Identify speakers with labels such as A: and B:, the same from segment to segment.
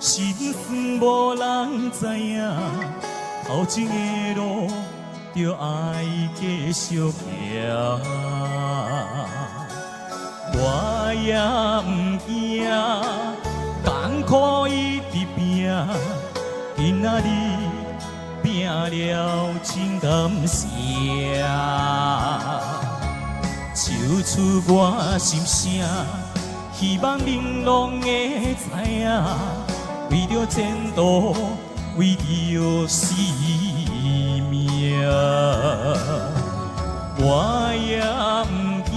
A: 心酸无人知影，头前的路着爱继续行。我也不惊，艰苦一直拼，今仔日拼了真感谢。唱出我心声，希望恁拢会知影，为着前途，为着生命，我也不惊，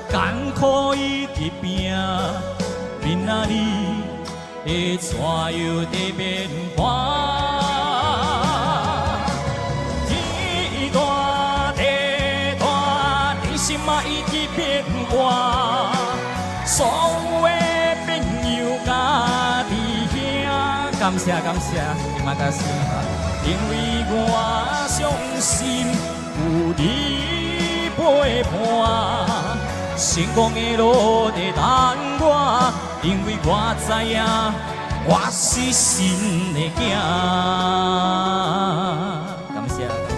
A: 艰苦一直拼，明仔日会带有地变化。天大地大，人心嘛一直变化。所有的朋友甲弟兄，感谢感谢，你嘛甲心哈，因为我相信有你陪伴，成功的路在等我，因为我知影我是神的囝。感谢感谢。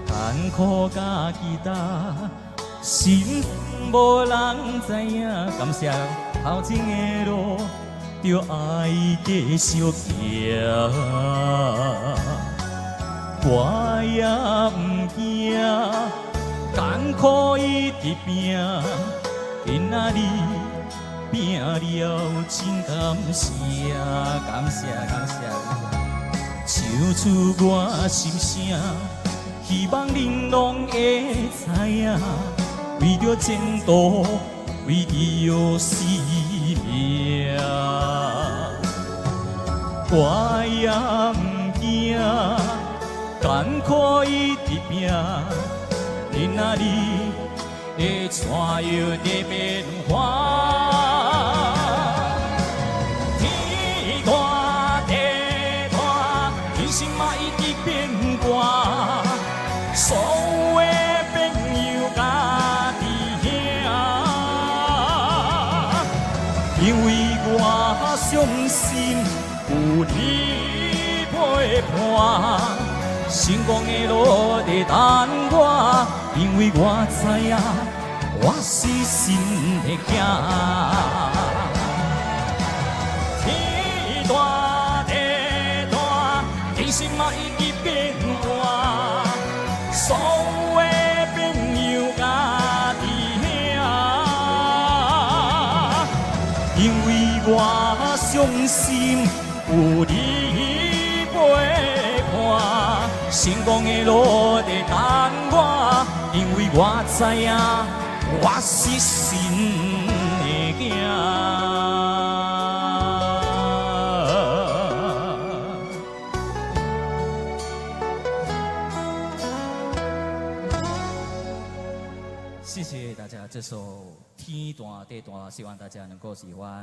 A: 艰苦甲期待，心无人知影。感谢头前的路，着爱继续行。我也不惊，艰苦一直拼，今仔日拼了真感谢，感谢感谢。唱出我心声。希望恁拢会知影，为着前途，为着生命，我也不惊，艰苦一直拼，今仔日会带有地变化。天大地大，人心嘛一直变卦。所有的朋友甲弟兄，因为我相信有你陪伴，成功的路在等我，因为我知影我是神的囝。天大地大，人心嘛一直变化。所有的朋友甲弟兄，因为我相信有你陪伴，成功的路在等我，因为我知影我是神的囝。谢谢大家，这首《天大地大》，希望大家能够喜欢。